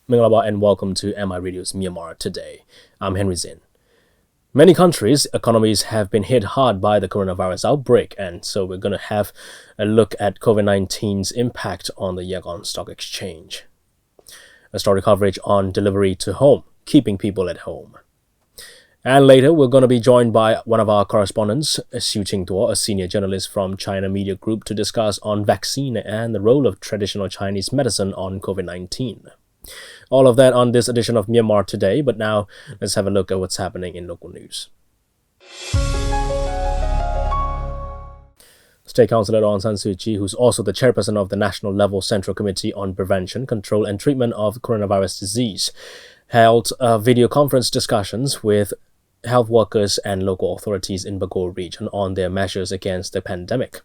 Mingalaba and welcome to MI Radio's Myanmar Today. I'm Henry Zin. Many countries' economies have been hit hard by the coronavirus outbreak, and so we're going to have a look at COVID-19's impact on the Yangon Stock Exchange. A story coverage on delivery to home, keeping people at home. And later, we're going to be joined by one of our correspondents, Xu Qingduo, a senior journalist from China Media Group, to discuss on vaccine and the role of traditional Chinese medicine on COVID-19. All of that on this edition of Myanmar Today, but now let's have a look at what's happening in local news. State Councillor Aung San Suu Kyi, who's also the chairperson of the National Level Central Committee on Prevention, Control and Treatment of Coronavirus Disease, held video conference discussions with health workers and local authorities in Bago region on their measures against the pandemic.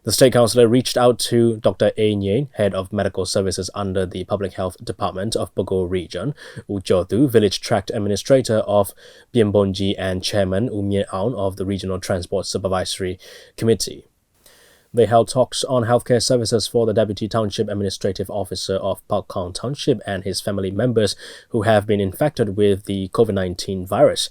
The State Councillor reached out to Dr. A. Nyen, Head of Medical Services under the Public Health Department of Bago region, U Jodu, Village Tract Administrator of Bienbonji, and Chairman U Mien Aung of the Regional Transport Supervisory Committee. They held talks on healthcare services for the Deputy Township Administrative Officer of Pakong Township and his family members who have been infected with the COVID-19 virus,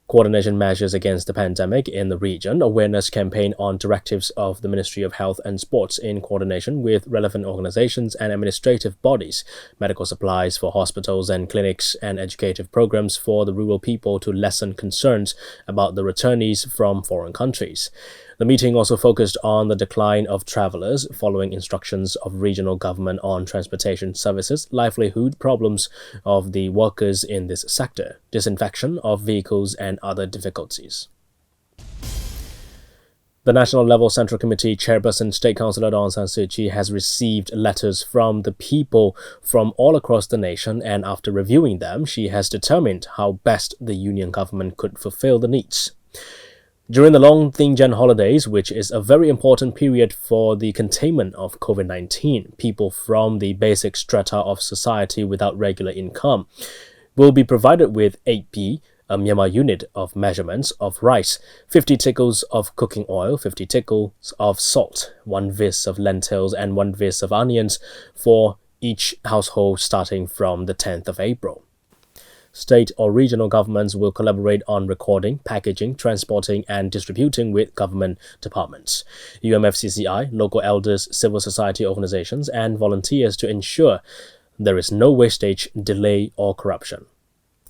coordination measures against the pandemic in the region, awareness campaign on directives of the Ministry of Health and Sports in coordination with relevant organizations and administrative bodies, medical supplies for hospitals and clinics, and educative programs for the rural people to lessen concerns about the returnees from foreign countries. The meeting also focused on the decline of travelers following instructions of regional government on transportation services, livelihood problems of the workers in this sector, disinfection of vehicles, and other difficulties. The National Level Central Committee Chairperson State Councillor Aung San Suu Kyi has received letters from the people from all across the nation, and after reviewing them, she has determined how best the union government could fulfill the needs. During the long Thingyan holidays, which is a very important period for the containment of COVID-19, people from the basic strata of society without regular income will be provided with 8p, a Myanmar unit of measurements of rice, 50 tickles of cooking oil, 50 tickles of salt, 1 vis of lentils, and 1 vis of onions for each household starting from the 10th of April. State or regional governments will collaborate on recording, packaging, transporting, and distributing with government departments, UMFCCI, local elders, civil society organizations, and volunteers to ensure there is no wastage, delay, or corruption.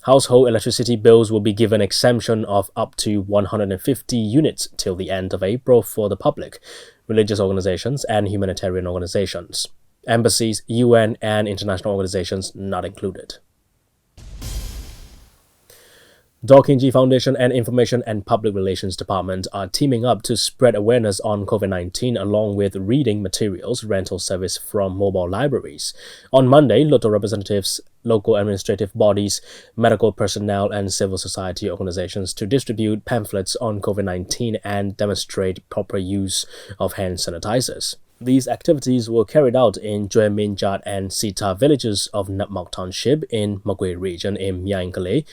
Household electricity bills will be given exemption of up to 150 units till the end of April for the public, religious organizations, and humanitarian organizations. Embassies, UN, and international organizations not included. Dorkinji Foundation and Information and Public Relations Department are teaming up to spread awareness on COVID-19 along with reading materials rental service from mobile libraries. On Monday, local representatives, local administrative bodies, medical personnel, and civil society organizations to distribute pamphlets on COVID-19 and demonstrate proper use of hand sanitizers. These activities were carried out in Joe Minjat and Sita villages of Napmok Township in Magwe region in Myanmar,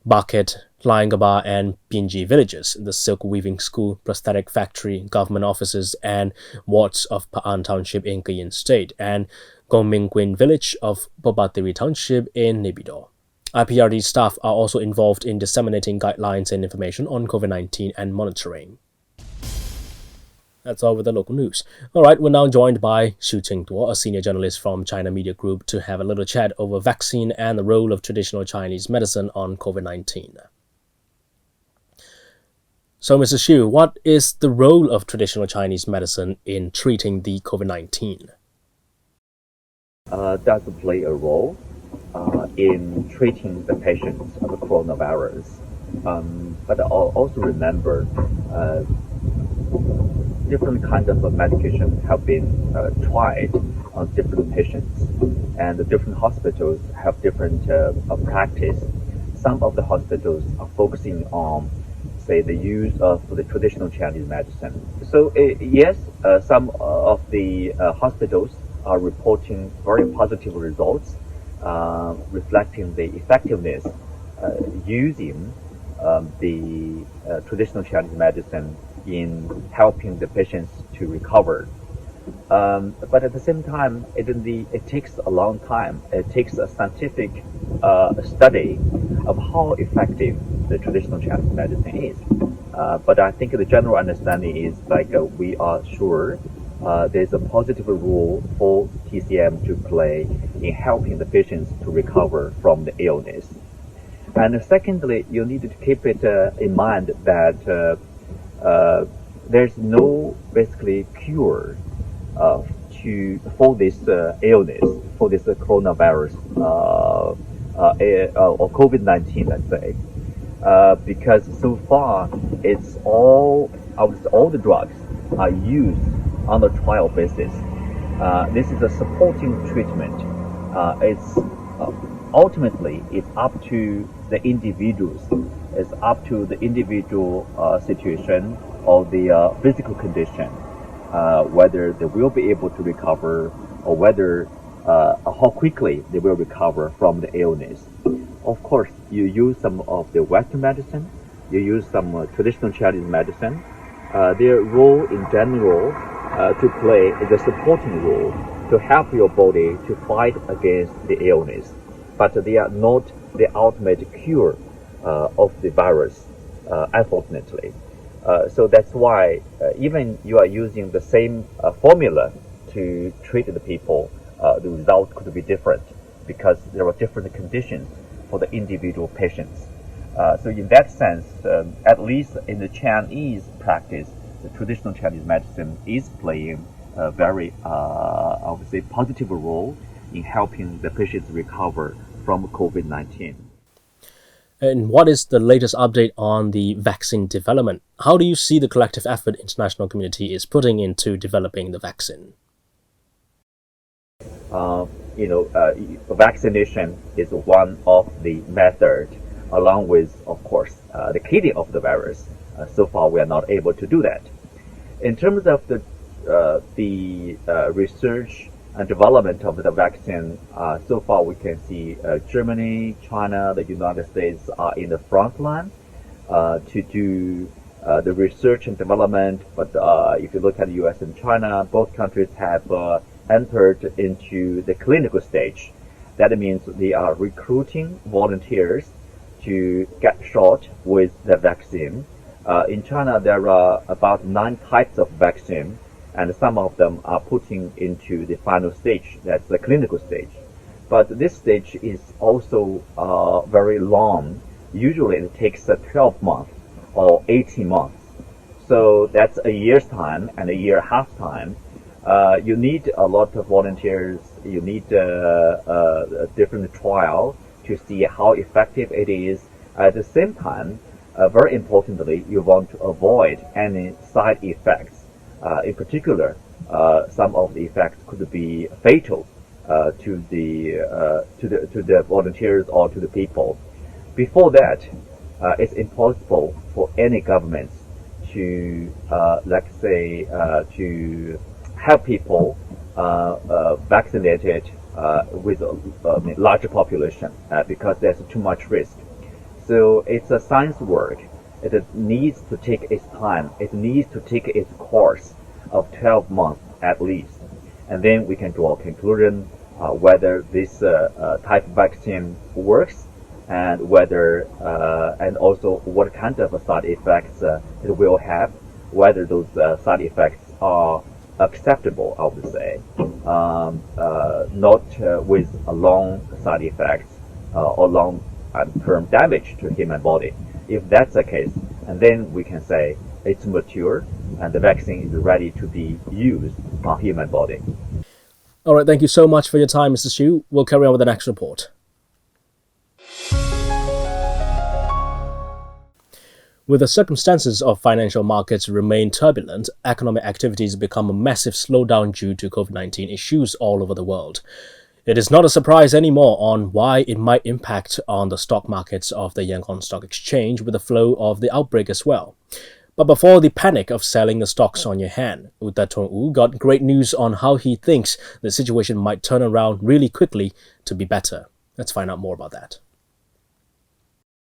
Baket, Laingaba, and Pinji villages, the silk weaving school, prosthetic factory, government offices, and wards of Pa'an Township in Kayin State, and Gongmingquin village of Bobatiri Township in Naypyidaw. IPRD staff are also involved in disseminating guidelines and information on COVID-19 and monitoring. That's all with the local news. All right, we're now joined by Xu Qingduo, a senior journalist from China Media Group, to have a little chat over vaccine and the role of traditional Chinese medicine on COVID-19. So, Mr. Xu, what is the role of traditional Chinese medicine in treating the COVID-19? Does play a role in treating the patients of the coronavirus. But also remember, different kinds of medication have been tried on different patients, and the different hospitals have different practice. Some of the hospitals are focusing on, say, the use of the traditional Chinese medicine. So yes, some of the hospitals are reporting very positive results, reflecting the effectiveness using the traditional Chinese medicine in helping the patients to recover. But at the same time, it takes a long time. It takes a scientific study of how effective the traditional Chinese medicine is. But I think the general understanding is like we are sure there's a positive role for TCM to play in helping the patients to recover from the illness. And secondly, you need to keep it in mind that there's no basically cure for this illness, for this coronavirus or COVID-19, let's say, because so far it's all the drugs are used on a trial basis. This is a supporting treatment. It's ultimately it's up to the individuals. It's up to the individual situation or the physical condition, whether they will be able to recover or whether how quickly they will recover from the illness. Of course, you use some of the Western medicine, you use some traditional Chinese medicine. Their role in general to play is a supporting role to help your body to fight against the illness, but they are not the ultimate cure of the virus, unfortunately. So that's why even you are using the same formula to treat the people, the result could be different because there are different conditions for the individual patients. So in that sense, at least in the Chinese practice, the traditional Chinese medicine is playing a very, I would say, positive role in helping the patients recover from COVID-19. And what is the latest update on the vaccine development? How do you see the collective effort international community is putting into developing the vaccine? Vaccination is one of the methods, along with, of course, the killing of the virus. So far, we are not able to do that. In terms of the research and development of the vaccine, so far we can see Germany, China, the United States are in the front line to do the research and development. But if you look at the U.S. and China, both countries have entered into the clinical stage. That means they are recruiting volunteers to get shot with the vaccine. In China, there are about 9 types of vaccine, and some of them are putting into the final stage, that's the clinical stage. But this stage is also very long. Usually it takes 12 months or 18 months. So that's a year's time and a year and a half time. You need a lot of volunteers. You need a different trial to see how effective it is. At the same time, very importantly, you want to avoid any side effects. In particular, some of the effects could be fatal to the volunteers or to the people. Before that, it's impossible for any government to, let's say, to have people vaccinated with a larger population because there's too much risk. So it's a science work. It needs to take its time. It needs to take its course of 12 months at least. And then we can draw a conclusion whether this type of vaccine works and whether and also what kind of side effects it will have, whether those side effects are acceptable, I would say, not with a long side effects or long term damage to human body. If that's the case, and then we can say it's mature and the vaccine is ready to be used on human body. All right, thank you so much for your time, Mr. Xu. We'll carry on with the next report. With the circumstances of financial markets remain turbulent, economic activities become a massive slowdown due to COVID-19 issues all over the world. It is not a surprise anymore on why it might impact on the stock markets of the Yangon Stock Exchange with the flow of the outbreak as well. But before the panic of selling the stocks on your hand, Wu got great news on how he thinks the situation might turn around really quickly to be better. Let's find out more about that.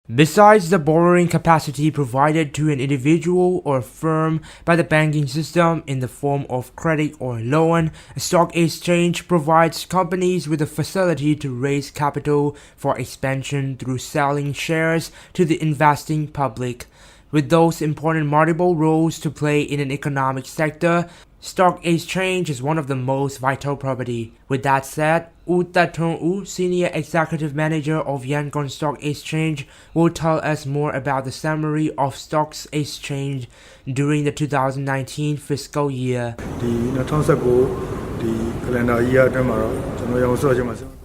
Besides the borrowing capacity provided to an individual or firm by the banking system in the form of credit or loan, a stock exchange provides companies with the facility to raise capital for expansion through selling shares to the investing public. With those important multiple roles to play in an economic sector, stock exchange is one of the most vital property. With that said, Wu, Senior Executive Manager of Yangon Stock Exchange, will tell us more about the summary of stocks exchange during the 2019 fiscal year.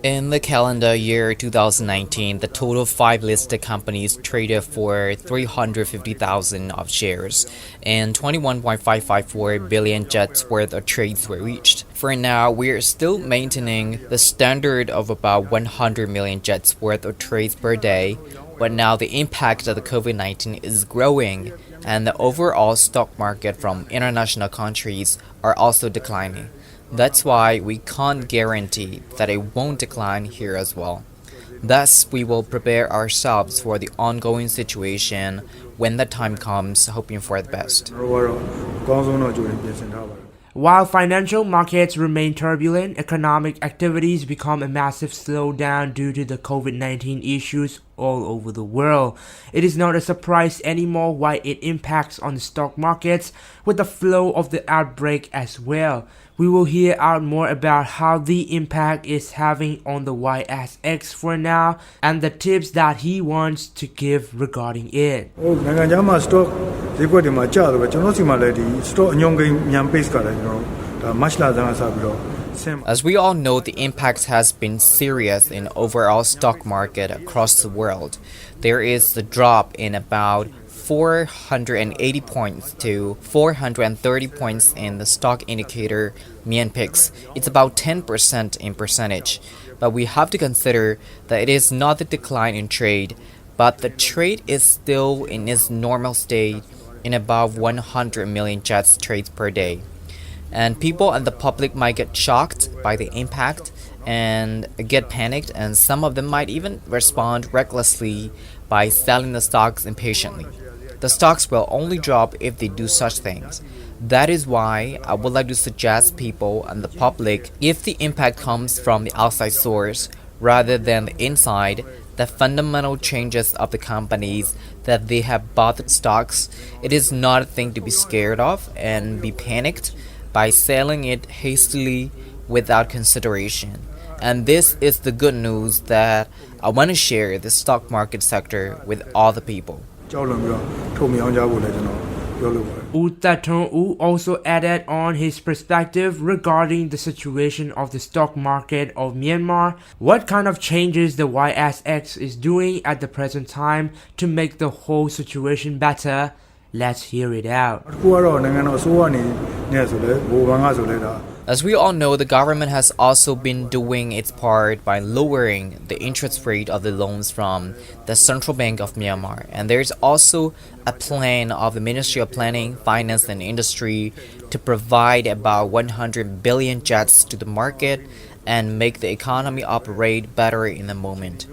In the calendar year 2019, the total of 5 listed companies traded for 350,000 of shares, and 21.554 billion jets worth of trades were reached. For now, we are still maintaining the standard of about 100 million jets worth of trades per day, but now the impact of the COVID-19 is growing, and the overall stock market from international countries are also declining. That's why we can't guarantee that it won't decline here as well. Thus, we will prepare ourselves for the ongoing situation when the time comes, hoping for the best. While financial markets remain turbulent, economic activities become a massive slowdown due to the COVID-19 issues all over the world. It is not a surprise anymore why it impacts on the stock markets with the flow of the outbreak as well. We will hear out more about how the impact is having on the YSX for now and the tips that he wants to give regarding it. As we all know, the impact has been serious in overall stock market across the world. There is the drop in about 480 points to 430 points in the stock indicator Myanpix. It's about 10% in percentage. But we have to consider that it is not the decline in trade, but the trade is still in its normal state in above 100 million jets trades per day. And people and the public might get shocked by the impact and get panicked, and some of them might even respond recklessly by selling the stocks impatiently. The stocks will only drop if they do such things. That is why I would like to suggest people and the public, if the impact comes from the outside source rather than the inside, the fundamental changes of the companies that they have bought the stocks, it is not a thing to be scared of and be panicked by selling it hastily without consideration. And this is the good news that I want to share the stock market sector with all the people. Wu also added on his perspective regarding the situation of the stock market of Myanmar, what kind of changes the YSX is doing at the present time to make the whole situation better. Let's hear it out. As we all know, the government has also been doing its part by lowering the interest rate of the loans from the Central Bank of Myanmar. And there's also a plan of the Ministry of Planning, Finance and Industry to provide about 100 billion jets to the market and make the economy operate better in the moment.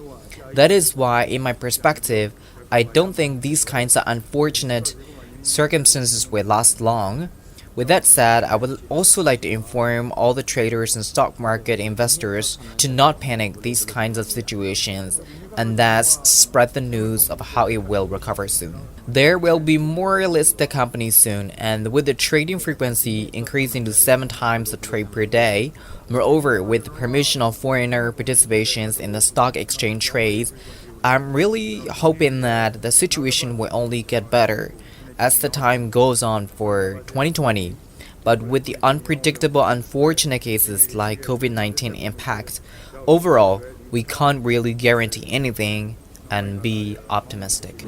That is why, in my perspective, I don't think these kinds of unfortunate circumstances will last long. With that said, I would also like to inform all the traders and stock market investors to not panic these kinds of situations and thus spread the news of how it will recover soon. There will be more listed companies soon, and with the trading frequency increasing to 7 times the trade per day, moreover with the permission of foreigner participations in the stock exchange trades, I'm really hoping that the situation will only get better as the time goes on for 2020, but with the unpredictable unfortunate cases like COVID-19 impact, overall, we can't really guarantee anything and be optimistic.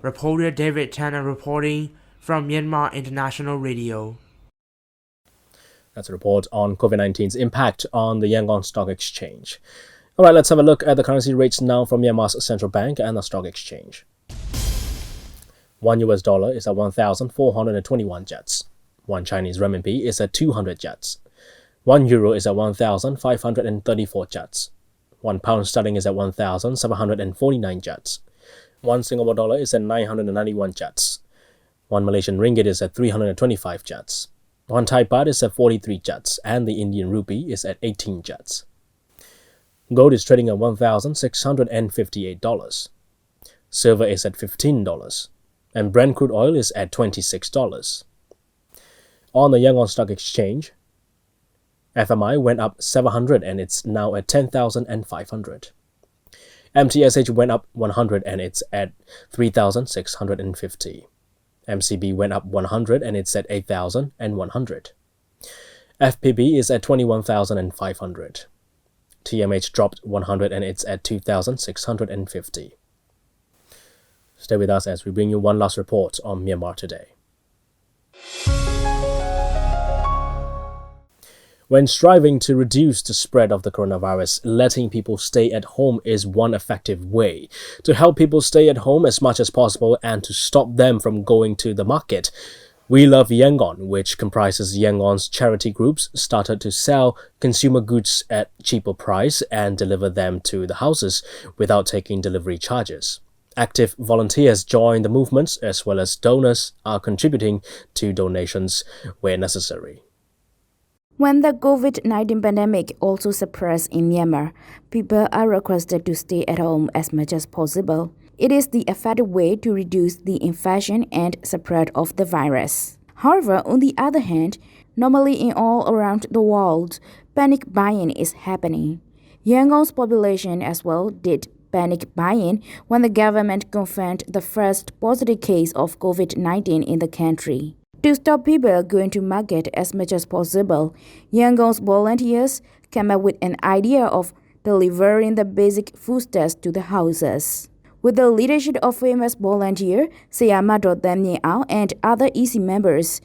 Reporter David Tanner reporting from Myanmar International Radio. That's a report on COVID-19's impact on the Yangon Stock Exchange. All right, let's have a look at the currency rates now from Myanmar's central bank and the stock exchange. $1 is at 1,421 jets. 1 Chinese renminbi is at 200 kyats. 1 euro is at 1,534 kyats. 1 pound sterling is at 1,749 kyats. 1 Singapore dollar is at 991 kyats. 1 Malaysian ringgit is at 325 kyats. 1 Thai baht is at 43 kyats, and the Indian rupee is at 18 kyats. Gold is trading at $1,658. Silver is at $15, and Brent crude oil is at $26. On the Yangon Stock Exchange, FMI went up 700 and it's now at 10,500. MTSH went up 100 and it's at 3,650. MCB went up 100 and it's at 8,100. FPB is at 21,500. TMH dropped 100 and it's at 2,650. Stay with us as we bring you one last report on Myanmar Today. When striving to reduce the spread of the coronavirus, letting people stay at home is one effective way. To help people stay at home as much as possible and to stop them from going to the market, We Love Yangon, which comprises Yangon's charity groups, started to sell consumer goods at cheaper price and deliver them to the houses without taking delivery charges. Active volunteers join the movement as well as donors are contributing to donations where necessary. When the COVID-19 pandemic also suppressed in Myanmar, people are requested to stay at home as much as possible. It is the effective way to reduce the infection and spread of the virus. However, on the other hand, normally in all around the world, panic buying is happening. Yangon's population as well did panic buying when the government confirmed the first positive case of COVID-19 in the country. To stop people going to market as much as possible, Yangon's volunteers came up with an idea of delivering the basic foodstuffs to the houses. With the leadership of famous volunteer Sayama and other EC members,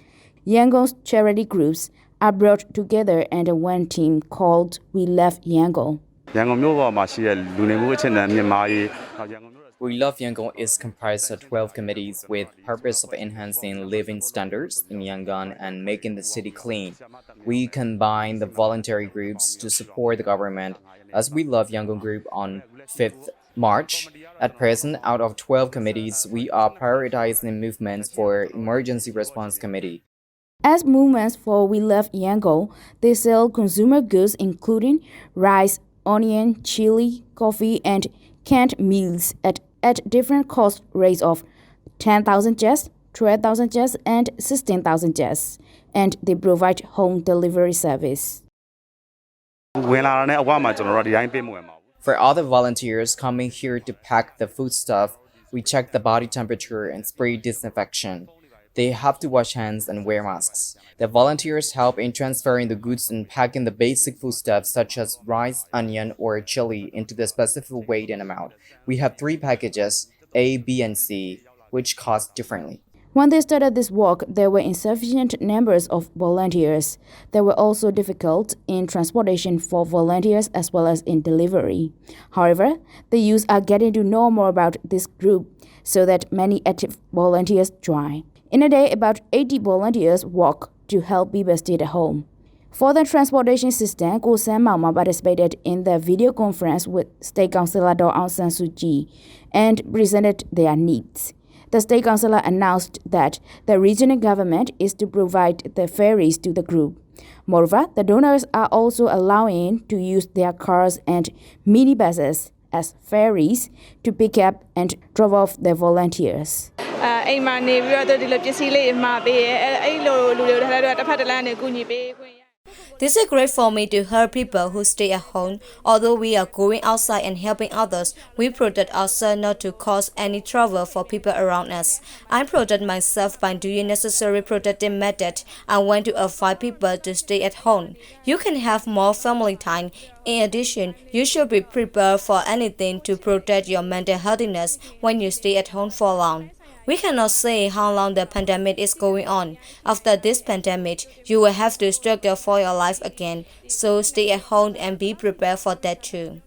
Yangon's charity groups are brought together under one team called We Love Yangon. We Love Yangon is comprised of 12 committees with purpose of enhancing living standards in Yangon and making the city clean. We combine the voluntary groups to support the government as We Love Yangon group on 5th March. At present, out of 12 committees, we are prioritizing movements for Emergency Response Committee. As movements for We Love Yangon, they sell consumer goods including rice, onion, chili, coffee, and canned meals at different cost rates of 10,000 kyats, 12,000 kyats, and 16,000 kyats, and they provide home delivery service. For other volunteers coming here to pack the foodstuff, we check the body temperature and spray disinfection. They have to wash hands and wear masks. The volunteers help in transferring the goods and packing the basic foodstuffs such as rice, onion, or chili into the specific weight and amount. We have 3 packages, A, B, and C, which cost differently. When they started this work, there were insufficient numbers of volunteers. There were also difficult in transportation for volunteers as well as in delivery. However, the youth are getting to know more about this group so that many active volunteers join. In a day, about 80 volunteers work to help people stay at home. For the transportation system, Ko San Mauma participated in the video conference with State Councillor Aung San Suu Kyi and presented their needs. The State Councillor announced that the regional government is to provide the ferries to the group. Moreover, the donors are also allowing to use their cars and minibuses as ferries to pick up and drop off the volunteers. This is great for me to help people who stay at home. Although we are going outside and helping others, we protect ourselves not to cause any trouble for people around us. I protect myself by doing necessary protective methods and want to advise people to stay at home. You can have more family time. In addition, you should be prepared for anything to protect your mental healthiness when you stay at home for long. We cannot say how long the pandemic is going on. After this pandemic, you will have to struggle for your life again. So stay at home and be prepared for that too.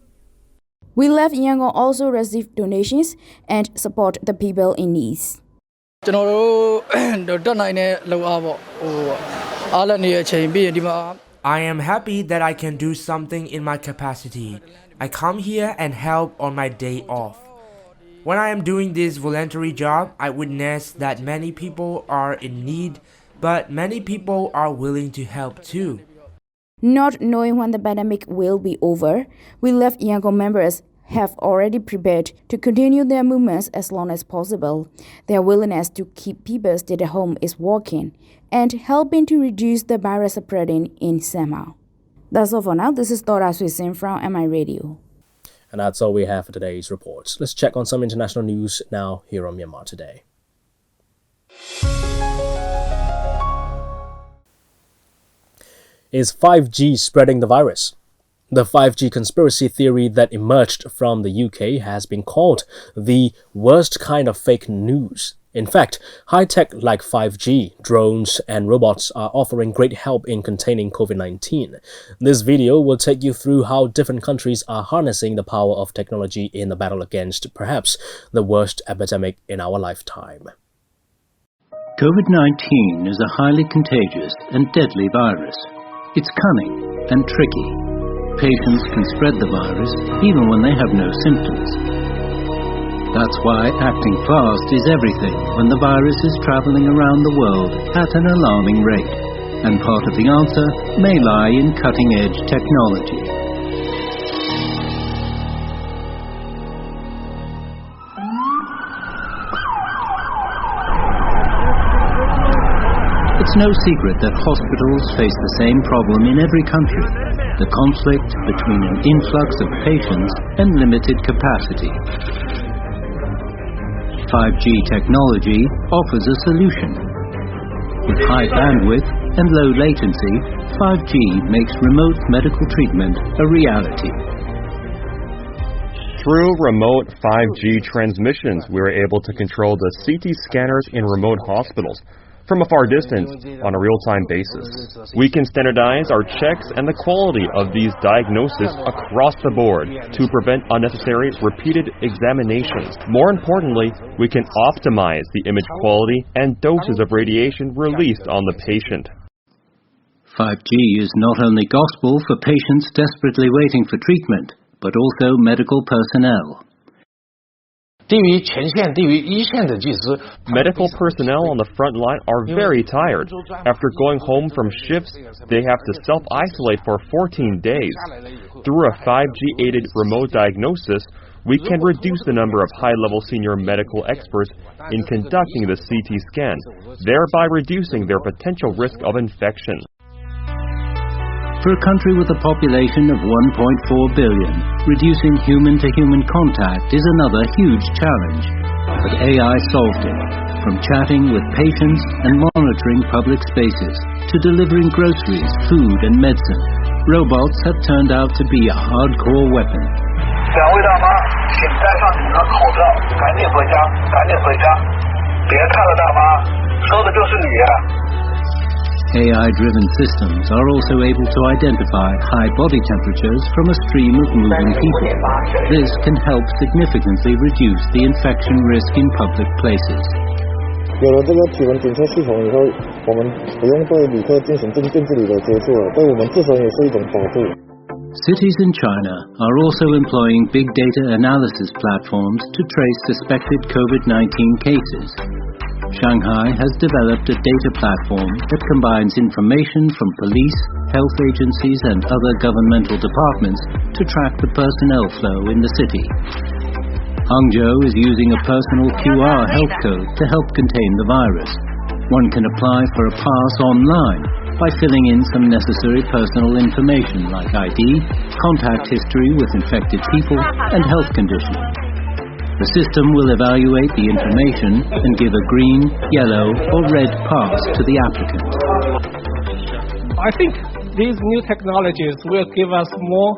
We Love Yangon also receive donations and support the people in need. I am happy that I can do something in my capacity. I come here and help on my day off. When I am doing this voluntary job, I witness that many people are in need, but many people are willing to help too. Not knowing when the pandemic will be over, we left Yangon members have already prepared to continue their movements as long as possible. Their willingness to keep people stay at home is working and helping to reduce the virus spreading in Myanmar. That's all for now. This is Dora Suisin from MI Radio. And that's all we have for today's reports. Let's check on some international news now here on Myanmar Today. Is 5G spreading the virus? The 5G conspiracy theory that emerged from the UK has been called the worst kind of fake news. In fact, high-tech like 5G, drones, and robots are offering great help in containing COVID-19. This video will take you through how different countries are harnessing the power of technology in the battle against, perhaps, the worst epidemic in our lifetime. COVID-19 is a highly contagious and deadly virus. It's cunning and tricky. Patients can spread the virus even when they have no symptoms. That's why acting fast is everything when the virus is traveling around the world at an alarming rate. And part of the answer may lie in cutting-edge technology. It's no secret that hospitals face the same problem in every country, the conflict between an influx of patients and limited capacity. 5G technology offers a solution. With high bandwidth and low latency, 5G makes remote medical treatment a reality. Through remote 5G transmissions, we are able to control the CT scanners in remote hospitals from a far distance on a real-time basis. We can standardize our checks and the quality of these diagnoses across the board to prevent unnecessary repeated examinations. More importantly, we can optimize the image quality and doses of radiation released on the patient. 5G is not only gospel for patients desperately waiting for treatment, but also medical personnel. Medical personnel on the front line are very tired. After going home from shifts, they have to self-isolate for 14 days. Through a 5G-aided remote diagnosis, we can reduce the number of high-level senior medical experts in conducting the CT scan, thereby reducing their potential risk of infection. For a country with a population of 1.4 billion, reducing human-to-human contact is another huge challenge. But AI solved it. From chatting with patients and monitoring public spaces, to delivering groceries, food and medicine, robots have turned out to be a hardcore weapon. AI-driven systems are also able to identify high body temperatures from a stream of moving people. This can help significantly reduce the infection risk in public places. 有了这个体温检测系统以后，我们不用对旅客进行近距离的接触了，对我们自身也是一种保护。 Cities in China are also employing big data analysis platforms to trace suspected COVID-19 cases. Shanghai has developed a data platform that combines information from police, health agencies and other governmental departments to track the personnel flow in the city. Hangzhou is using a personal QR health code to help contain the virus. One can apply for a pass online by filling in some necessary personal information like ID, contact history with infected people and health conditions. The system will evaluate the information and give a green, yellow or red pass to the applicant. I think these new technologies will give us more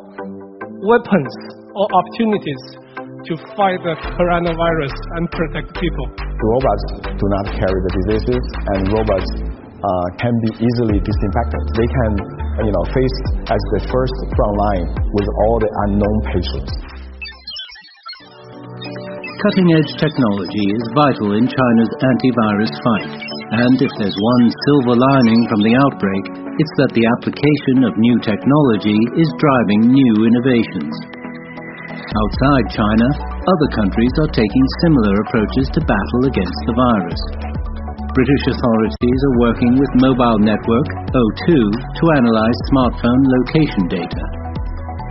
weapons or opportunities to fight the coronavirus and protect people. Robots do not carry the diseases, and robots can be easily disinfected. They can, face as the first front line with all the unknown patients. Cutting-edge technology is vital in China's antivirus fight, and if there's one silver lining from the outbreak, it's that the application of new technology is driving new innovations. Outside China, other countries are taking similar approaches to battle against the virus. British authorities are working with mobile network O2 to analyze smartphone location data.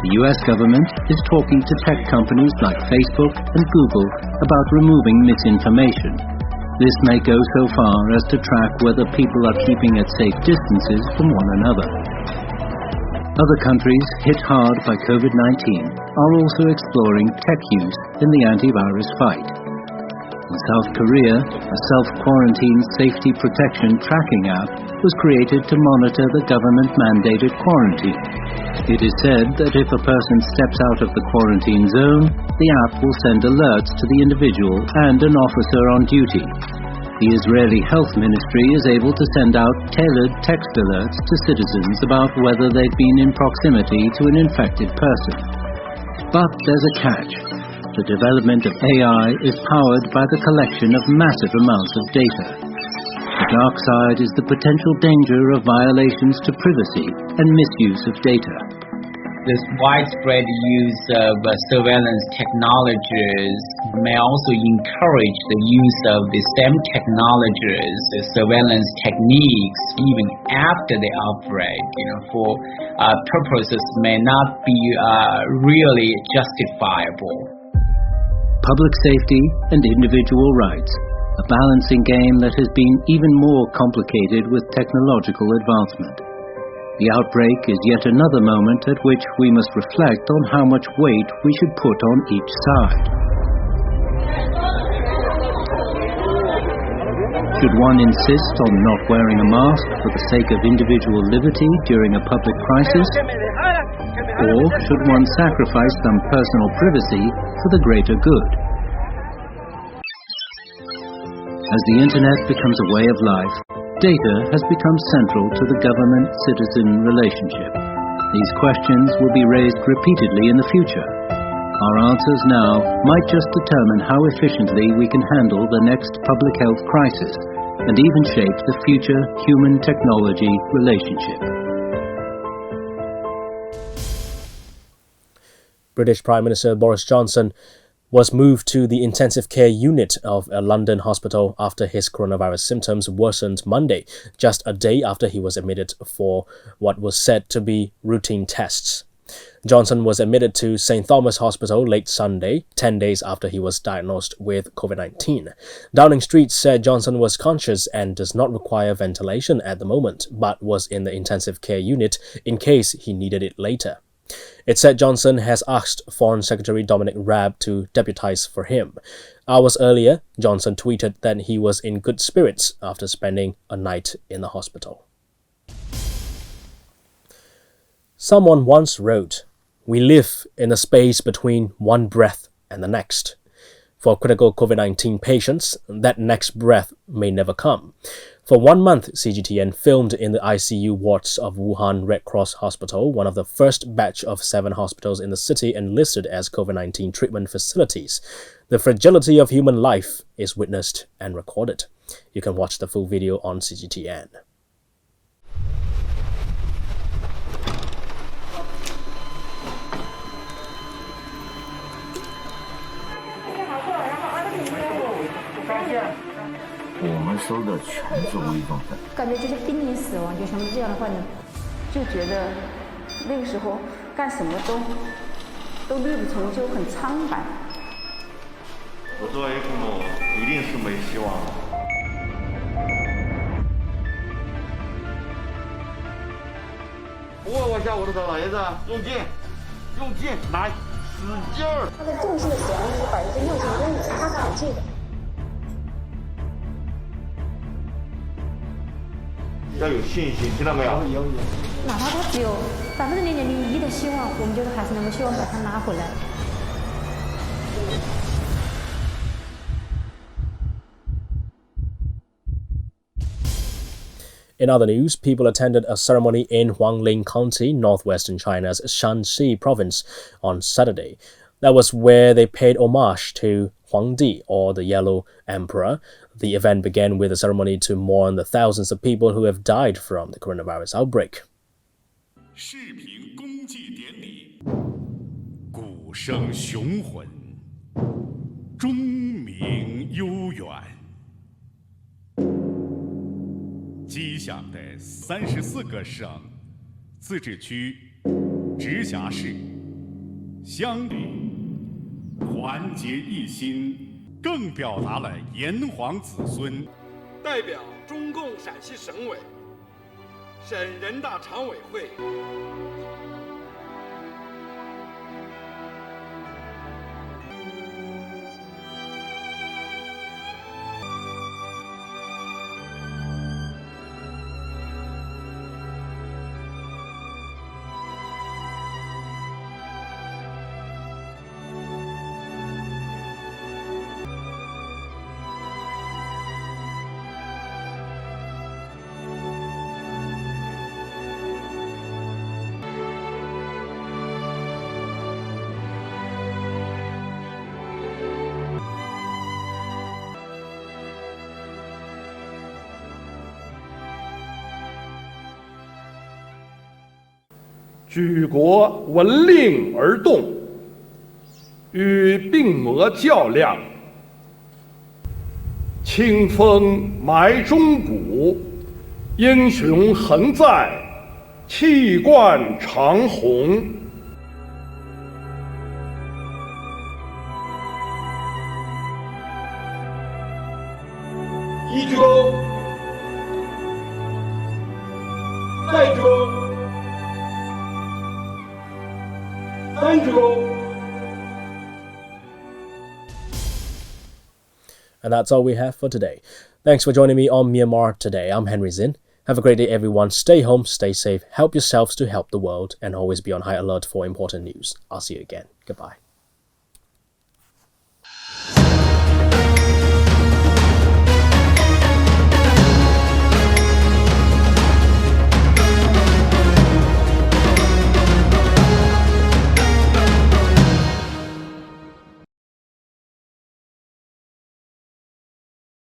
The US government is talking to tech companies like Facebook and Google about removing misinformation. This may go so far as to track whether people are keeping at safe distances from one another. Other countries hit hard by COVID-19 are also exploring tech use in the antivirus fight. In South Korea, a self-quarantine safety protection tracking app was created to monitor the government-mandated quarantine. It is said that if a person steps out of the quarantine zone, the app will send alerts to the individual and an officer on duty. The Israeli Health Ministry is able to send out tailored text alerts to citizens about whether they've been in proximity to an infected person. But there's a catch. The development of AI is powered by the collection of massive amounts of data. The dark side is the potential danger of violations to privacy and misuse of data. This widespread use of surveillance technologies may also encourage the use of the same technologies, the surveillance techniques, even after the outbreak, for purposes may not be really justifiable. Public safety and individual rights, a balancing game that has been even more complicated with technological advancement. The outbreak is yet another moment at which we must reflect on how much weight we should put on each side. Should one insist on not wearing a mask for the sake of individual liberty during a public crisis? Or should one sacrifice some personal privacy for the greater good? As the internet becomes a way of life, data has become central to the government-citizen relationship. These questions will be raised repeatedly in the future. Our answers now might just determine how efficiently we can handle the next public health crisis and even shape the future human-technology relationship. British Prime Minister Boris Johnson was moved to the intensive care unit of a London hospital after his coronavirus symptoms worsened Monday, just a day after he was admitted for what was said to be routine tests. Johnson was admitted to St. Thomas Hospital late Sunday, 10 days after he was diagnosed with COVID-19. Downing Street said Johnson was conscious and does not require ventilation at the moment, but was in the intensive care unit in case he needed it later. It said Johnson has asked Foreign Secretary Dominic Raab to deputise for him. Hours earlier, Johnson tweeted that he was in good spirits after spending a night in the hospital. Someone once wrote, "We live in a space between one breath and the next." For critical COVID-19 patients, that next breath may never come. For 1 month, CGTN filmed in the ICU wards of Wuhan Red Cross Hospital, one of the first batch of 7 hospitals in the city enlisted as COVID-19 treatment facilities. The fragility of human life is witnessed and recorded. You can watch the full video on CGTN.要有信心，听到没有？有。哪怕他只有0.01%的希望，我们觉得还是能够希望把它拿回来。In other news, people attended a ceremony in Huangling County, northwestern China's Shanxi province, on Saturday. That was where they paid homage to Huangdi, or the Yellow Emperor. The event began with a ceremony to mourn the thousands of people who have died from the coronavirus outbreak. 视频公祭典礼，鼓声雄浑，钟鸣悠远，吉祥的34个省、自治区、直辖市相比团结一心，更表达了炎黄子孙代表中共陕西省委、省人大常委会。举国闻令而动，与病魔较量，清风埋忠骨，英雄恒在，气贯长虹。一鞠躬，再鞠躬。And that's all we have for today. Thanks for joining me on Myanmar Today. I'm Henry Zin. Have a great day, everyone. Stay home, stay safe, help yourselves to help the world, and always be on high alert for important news. I'll see you again. Goodbye.